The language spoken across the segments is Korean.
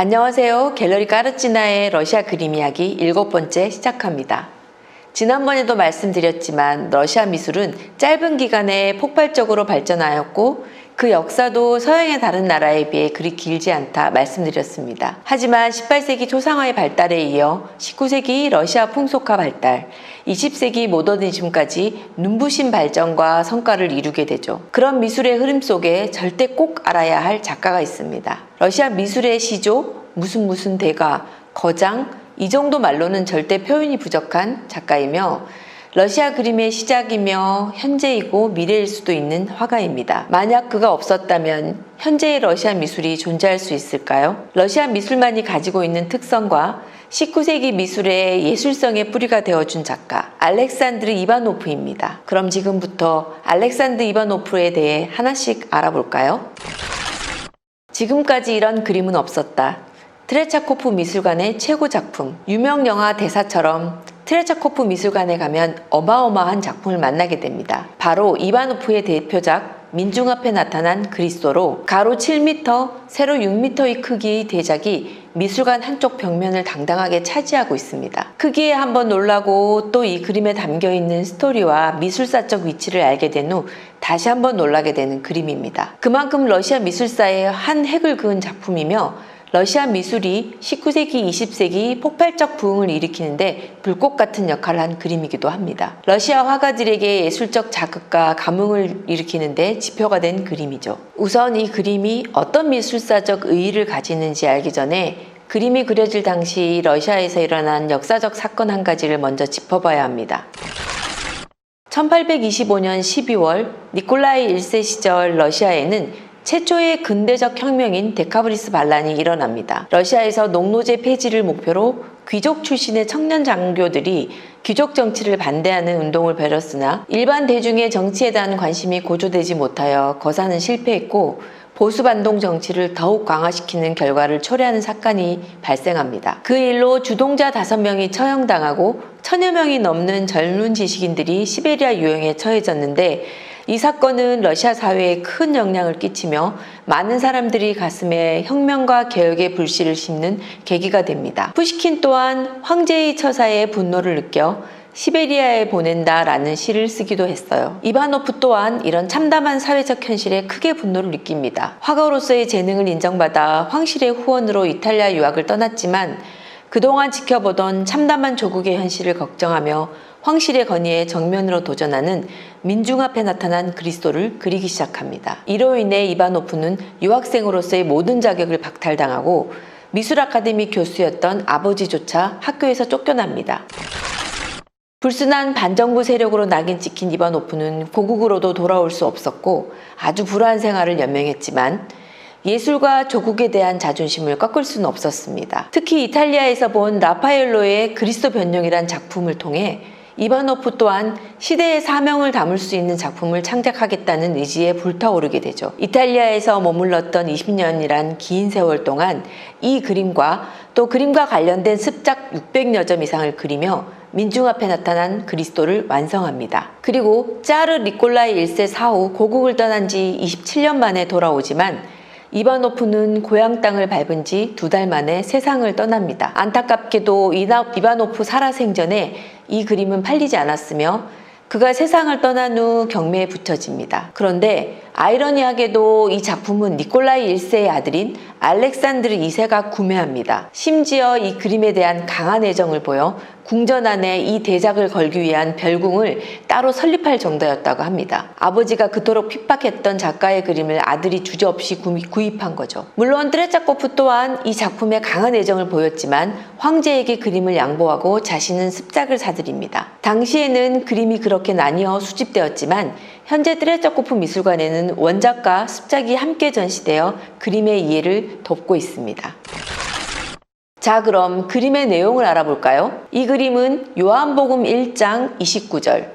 안녕하세요. 갤러리 까르찌나의 러시아 그림 이야기 7번째 시작합니다. 지난번에도 말씀드렸지만 러시아 미술은 짧은 기간에 폭발적으로 발전하였고 그 역사도 서양의 다른 나라에 비해 그리 길지 않다 말씀드렸습니다. 하지만 18세기 초상화의 발달에 이어 19세기 러시아 풍속화 발달, 20세기 모더니즘까지 눈부신 발전과 성과를 이루게 되죠. 그런 미술의 흐름 속에 절대 꼭 알아야 할 작가가 있습니다. 러시아 미술의 시조, 무슨 대가, 거장, 이 정도 말로는 절대 표현이 부족한 작가이며 러시아 그림의 시작이며 현재이고 미래일 수도 있는 화가입니다. 만약 그가 없었다면 현재의 러시아 미술이 존재할 수 있을까요? 러시아 미술만이 가지고 있는 특성과 19세기 미술의 예술성의 뿌리가 되어준 작가 알렉산드르 이바노프입니다. 그럼 지금부터 알렉산드르 이바노프에 대해 하나씩 알아볼까요? 지금까지 이런 그림은 없었다. 트레차코프 미술관의 최고 작품. 유명 영화 대사처럼 트레차코프 미술관에 가면 어마어마한 작품을 만나게 됩니다. 바로 이바노프의 대표작 민중 앞에 나타난 그리스도로 가로 7m, 세로 6m의 크기의 대작이 미술관 한쪽 벽면을 당당하게 차지하고 있습니다. 크기에 한번 놀라고 또 이 그림에 담겨있는 스토리와 미술사적 위치를 알게 된 후 다시 한번 놀라게 되는 그림입니다. 그만큼 러시아 미술사의 한 획을 그은 작품이며 러시아 미술이 19세기, 20세기 폭발적 부흥을 일으키는데 불꽃 같은 역할을 한 그림이기도 합니다. 러시아 화가들에게 예술적 자극과 감흥을 일으키는데 지표가 된 그림이죠. 우선 이 그림이 어떤 미술사적 의의를 가지는지 알기 전에 그림이 그려질 당시 러시아에서 일어난 역사적 사건 한 가지를 먼저 짚어봐야 합니다. 1825년 12월 니콜라이 1세 시절 러시아에는 최초의 근대적 혁명인 데카브리스 반란이 일어납니다. 러시아에서 농노제 폐지를 목표로 귀족 출신의 청년 장교들이 귀족 정치를 반대하는 운동을 벌였으나 일반 대중의 정치에 대한 관심이 고조되지 못하여 거사는 실패했고 보수 반동 정치를 더욱 강화시키는 결과를 초래하는 사건이 발생합니다. 그 일로 주동자 5명이 처형당하고 1000여 명이 넘는 젊은 지식인들이 시베리아 유형에 처해졌는데 이 사건은 러시아 사회에 큰 영향을 끼치며 많은 사람들이 가슴에 혁명과 개혁의 불씨를 심는 계기가 됩니다. 푸시킨 또한 황제의 처사에 분노를 느껴 시베리아에 보낸다라는 시를 쓰기도 했어요. 이바노프 또한 이런 참담한 사회적 현실에 크게 분노를 느낍니다. 화가로서의 재능을 인정받아 황실의 후원으로 이탈리아 유학을 떠났지만 그동안 지켜보던 참담한 조국의 현실을 걱정하며 황실의 건의에 정면으로 도전하는 민중 앞에 나타난 그리스도를 그리기 시작합니다. 이로 인해 이바노프는 유학생으로서의 모든 자격을 박탈당하고 미술 아카데미 교수였던 아버지조차 학교에서 쫓겨납니다. 불순한 반정부 세력으로 낙인 찍힌 이바노프는 고국으로도 돌아올 수 없었고 아주 불우한 생활을 연명했지만 예술과 조국에 대한 자존심을 꺾을 수는 없었습니다. 특히 이탈리아에서 본 라파엘로의 그리스도 변형이란 작품을 통해 이바노프 또한 시대의 사명을 담을 수 있는 작품을 창작하겠다는 의지에 불타오르게 되죠. 이탈리아에서 머물렀던 20년이란 긴 세월 동안 이 그림과 또 그림과 관련된 습작 600여 점 이상을 그리며 민중 앞에 나타난 그리스도를 완성합니다. 그리고 짜르 니콜라이 1세 사후 고국을 떠난 지 27년 만에 돌아오지만 이바노프는 고향 땅을 밟은 지 2달 만에 세상을 떠납니다. 안타깝게도 이바노프 살아생전에 이 그림은 팔리지 않았으며 그가 세상을 떠난 후 경매에 붙여집니다. 그런데 아이러니하게도 이 작품은 니콜라이 1세의 아들인 알렉산드르 2세가 구매합니다. 심지어 이 그림에 대한 강한 애정을 보여 궁전 안에 이 대작을 걸기 위한 별궁을 따로 설립할 정도였다고 합니다. 아버지가 그토록 핍박했던 작가의 그림을 아들이 주저없이 구입한 거죠. 물론 트레차코프 또한 이 작품에 강한 애정을 보였지만 황제에게 그림을 양보하고 자신은 습작을 사들입니다. 당시에는 그림이 그렇게 나뉘어 수집되었지만 현재 트레차코프 미술관에는 원작과 습작이 함께 전시되어 그림의 이해를 돕고 있습니다. 자, 그럼 그림의 내용을 알아볼까요? 이 그림은 요한복음 1장 29절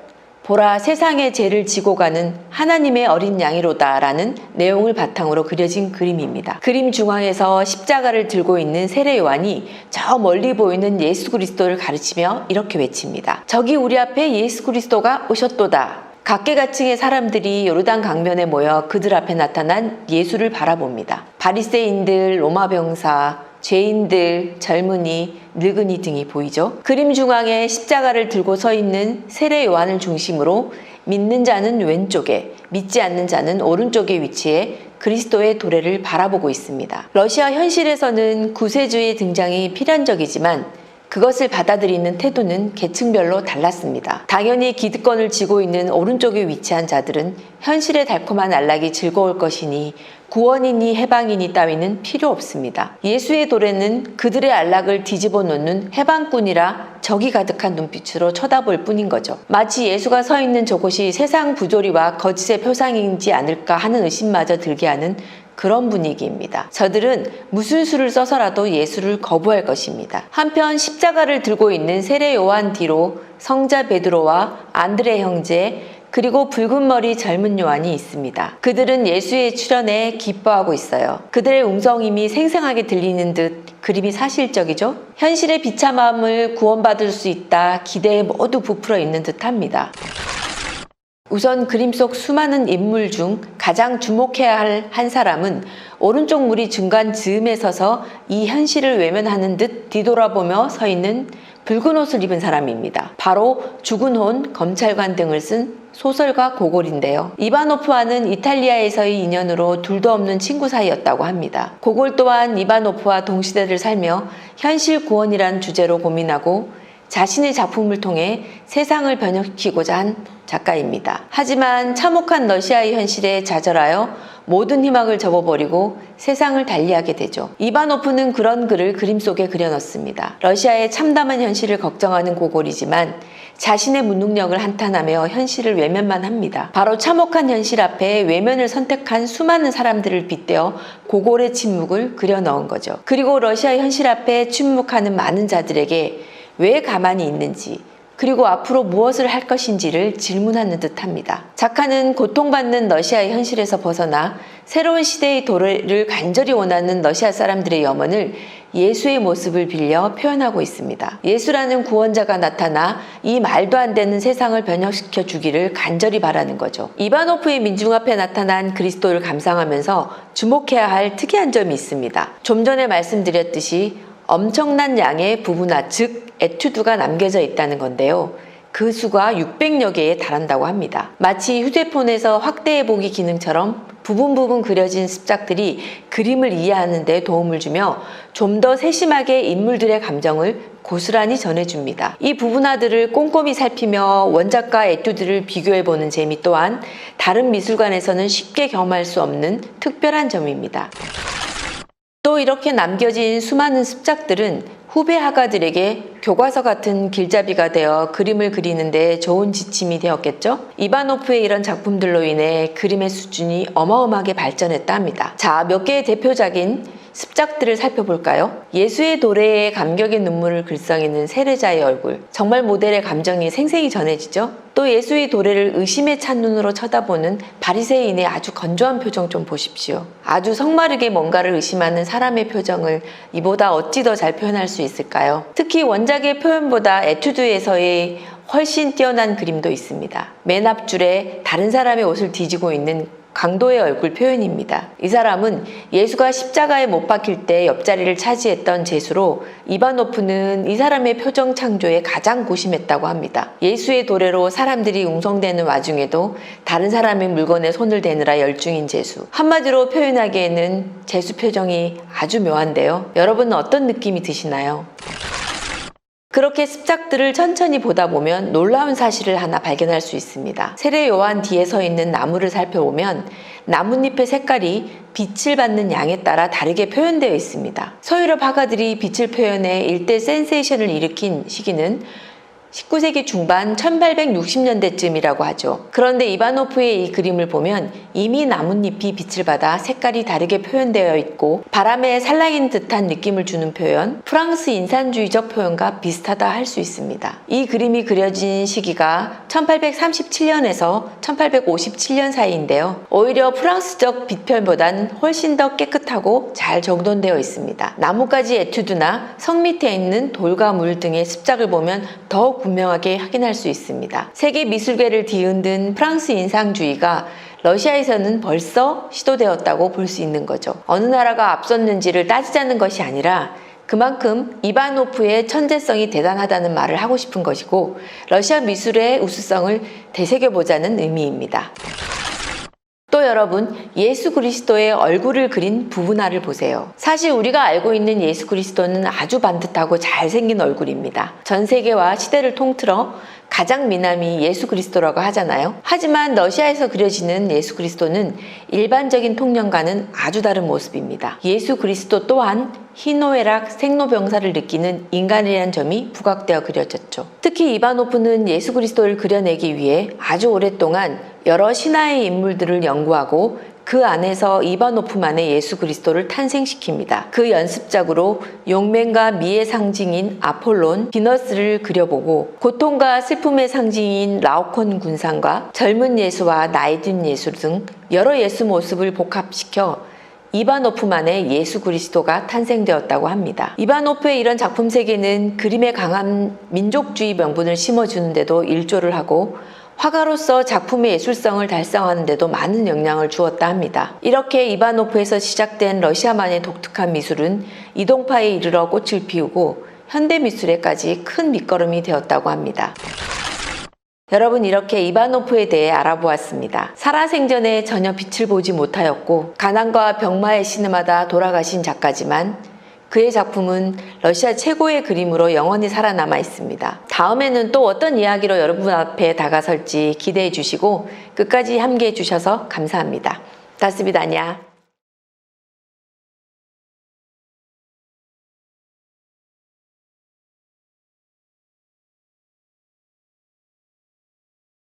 보라 세상의 죄를 지고 가는 하나님의 어린 양이로다 라는 내용을 바탕으로 그려진 그림입니다. 그림 중앙에서 십자가를 들고 있는 세례 요한이 저 멀리 보이는 예수 그리스도를 가르치며 이렇게 외칩니다. 저기 우리 앞에 예수 그리스도가 오셨도다. 각계각층의 사람들이 요르단 강변에 모여 그들 앞에 나타난 예수를 바라봅니다. 바리새인들, 로마 병사, 죄인들, 젊은이, 늙은이 등이 보이죠. 그림 중앙에 십자가를 들고 서 있는 세례 요한을 중심으로 믿는 자는 왼쪽에, 믿지 않는 자는 오른쪽에 위치해 그리스도의 도래를 바라보고 있습니다. 러시아 현실에서는 구세주의 등장이 필연적이지만 그것을 받아들이는 태도는 계층별로 달랐습니다. 당연히 기득권을 쥐고 있는 오른쪽에 위치한 자들은 현실의 달콤한 안락이 즐거울 것이니 구원이니 해방이니 따위는 필요 없습니다. 예수의 도래는 그들의 안락을 뒤집어 놓는 해방꾼이라 적이 가득한 눈빛으로 쳐다볼 뿐인 거죠. 마치 예수가 서 있는 저곳이 세상 부조리와 거짓의 표상이지 않을까 하는 의심마저 들게 하는 그런 분위기입니다. 저들은 무슨 수를 써서라도 예수를 거부할 것입니다. 한편 십자가를 들고 있는 세례 요한 뒤로 성자 베드로와 안드레 형제 그리고 붉은 머리 젊은 요한이 있습니다. 그들은 예수의 출현에 기뻐하고 있어요. 그들의 음성임이 생생하게 들리는 듯 그림이 사실적이죠? 현실의 비참함을 구원받을 수 있다 기대에 모두 부풀어 있는 듯합니다. 우선 그림 속 수많은 인물 중 가장 주목해야 할 한 사람은 오른쪽 무리 중간 즈음에 서서 이 현실을 외면하는 듯 뒤돌아보며 서 있는 붉은 옷을 입은 사람입니다. 바로 죽은 혼, 검찰관 등을 쓴 소설가 고골인데요. 이바노프와는 이탈리아에서의 인연으로 둘도 없는 친구 사이였다고 합니다. 고골 또한 이바노프와 동시대를 살며 현실 구원이란 주제로 고민하고 자신의 작품을 통해 세상을 변혁시키고자 한 작가입니다. 하지만 참혹한 러시아의 현실에 좌절하여 모든 희망을 접어버리고 세상을 달리하게 되죠. 이바노프는 그런 글을 그림 속에 그려넣습니다. 러시아의 참담한 현실을 걱정하는 고골이지만 자신의 무능력을 한탄하며 현실을 외면만 합니다. 바로 참혹한 현실 앞에 외면을 선택한 수많은 사람들을 빗대어 고골의 침묵을 그려넣은 거죠. 그리고 러시아 현실 앞에 침묵하는 많은 자들에게 왜 가만히 있는지 그리고 앞으로 무엇을 할 것인지를 질문하는 듯합니다. 작가는 고통받는 러시아의 현실에서 벗어나 새로운 시대의 도래를 간절히 원하는 러시아 사람들의 염원을 예수의 모습을 빌려 표현하고 있습니다. 예수라는 구원자가 나타나 이 말도 안 되는 세상을 변혁시켜 주기를 간절히 바라는 거죠. 이바노프의 민중 앞에 나타난 그리스도를 감상하면서 주목해야 할 특이한 점이 있습니다. 좀 전에 말씀드렸듯이 엄청난 양의 부분화, 즉 에튜드가 남겨져 있다는 건데요. 그 수가 600여 개에 달한다고 합니다. 마치 휴대폰에서 확대해보기 기능처럼 부분 그려진 습작들이 그림을 이해하는 데 도움을 주며 좀 더 세심하게 인물들의 감정을 고스란히 전해줍니다. 이 부분화들을 꼼꼼히 살피며 원작과 에튜드를 비교해보는 재미 또한 다른 미술관에서는 쉽게 경험할 수 없는 특별한 점입니다. 또 이렇게 남겨진 수많은 습작들은 후배 화가들에게 교과서 같은 길잡이가 되어 그림을 그리는데 좋은 지침이 되었겠죠? 이바노프의 이런 작품들로 인해 그림의 수준이 어마어마하게 발전했다 합니다. 자, 몇 개의 대표작인 습작들을 살펴볼까요? 예수의 도래에 감격의 눈물을 글썽이는 세례자의 얼굴. 정말 모델의 감정이 생생히 전해지죠? 또 예수의 도래를 의심에 찬 눈으로 쳐다보는 바리새인의 아주 건조한 표정 좀 보십시오. 아주 성마르게 뭔가를 의심하는 사람의 표정을 이보다 어찌 더 잘 표현할 수 있을까요? 특히 원작의 표현보다 에튜드에서의 훨씬 뛰어난 그림도 있습니다. 맨 앞줄에 다른 사람의 옷을 뒤지고 있는 강도의 얼굴 표현입니다. 이 사람은 예수가 십자가에 못 박힐 때 옆자리를 차지했던 제수로 이바노프는 이 사람의 표정 창조에 가장 고심했다고 합니다. 예수의 도래로 사람들이 웅성대는 와중에도 다른 사람의 물건에 손을 대느라 열중인 제수. 한마디로 표현하기에는 제수 표정이 아주 묘한데요. 여러분은 어떤 느낌이 드시나요? 그렇게 습작들을 천천히 보다 보면 놀라운 사실을 하나 발견할 수 있습니다. 세례 요한 뒤에 서 있는 나무를 살펴보면 나뭇잎의 색깔이 빛을 받는 양에 따라 다르게 표현되어 있습니다. 서유럽 화가들이 빛을 표현해 일대 센세이션을 일으킨 시기는 19세기 중반 1860년대쯤이라고 하죠. 그런데 이바노프의 이 그림을 보면 이미 나뭇잎이 빛을 받아 색깔이 다르게 표현되어 있고 바람에 살랑인 듯한 느낌을 주는 표현, 프랑스 인산주의적 표현과 비슷하다 할 수 있습니다. 이 그림이 그려진 시기가 1837년에서 1857년 사이인데요. 오히려 프랑스적 빛표현보다는 훨씬 더 깨끗하고 잘 정돈되어 있습니다. 나뭇가지 에튜드나 성 밑에 있는 돌과 물 등의 습작을 보면 더욱 분명하게 확인할 수 있습니다. 세계 미술계를 뒤흔든 프랑스 인상주의가 러시아에서는 벌써 시도되었다고 볼 수 있는 거죠. 어느 나라가 앞섰는지를 따지자는 것이 아니라 그만큼 이바노프의 천재성이 대단하다는 말을 하고 싶은 것이고 러시아 미술의 우수성을 되새겨보자는 의미입니다. 또 여러분, 예수 그리스도의 얼굴을 그린 부분화를 보세요. 사실 우리가 알고 있는 예수 그리스도는 아주 반듯하고 잘생긴 얼굴입니다. 전 세계와 시대를 통틀어 가장 미남이 예수 그리스도라고 하잖아요. 하지만 러시아에서 그려지는 예수 그리스도는 일반적인 통념과는 아주 다른 모습입니다. 예수 그리스도 또한 희노애락, 생로병사를 느끼는 인간이라는 점이 부각되어 그려졌죠. 특히 이바노프는 예수 그리스도를 그려내기 위해 아주 오랫동안 여러 신화의 인물들을 연구하고 그 안에서 이바노프만의 예수 그리스도를 탄생시킵니다. 그 연습작으로 용맹과 미의 상징인 아폴론, 비너스를 그려보고 고통과 슬픔의 상징인 라오콘 군상과 젊은 예수와 나이 든 예수 등 여러 예수 모습을 복합시켜 이바노프만의 예수 그리스도가 탄생되었다고 합니다. 이바노프의 이런 작품 세계는 그림에 강한 민족주의 명분을 심어주는 데도 일조를 하고 화가로서 작품의 예술성을 달성하는 데도 많은 영향을 주었다 합니다. 이렇게 이바노프에서 시작된 러시아만의 독특한 미술은 이동파에 이르러 꽃을 피우고 현대미술에까지 큰 밑거름이 되었다고 합니다. 여러분, 이렇게 이바노프에 대해 알아보았습니다. 살아생전에 전혀 빛을 보지 못하였고 가난과 병마에 신음하다 돌아가신 작가지만 그의 작품은 러시아 최고의 그림으로 영원히 살아남아 있습니다. 다음에는 또 어떤 이야기로 여러분 앞에 다가설지 기대해 주시고 끝까지 함께해 주셔서 감사합니다. 다스비다냐.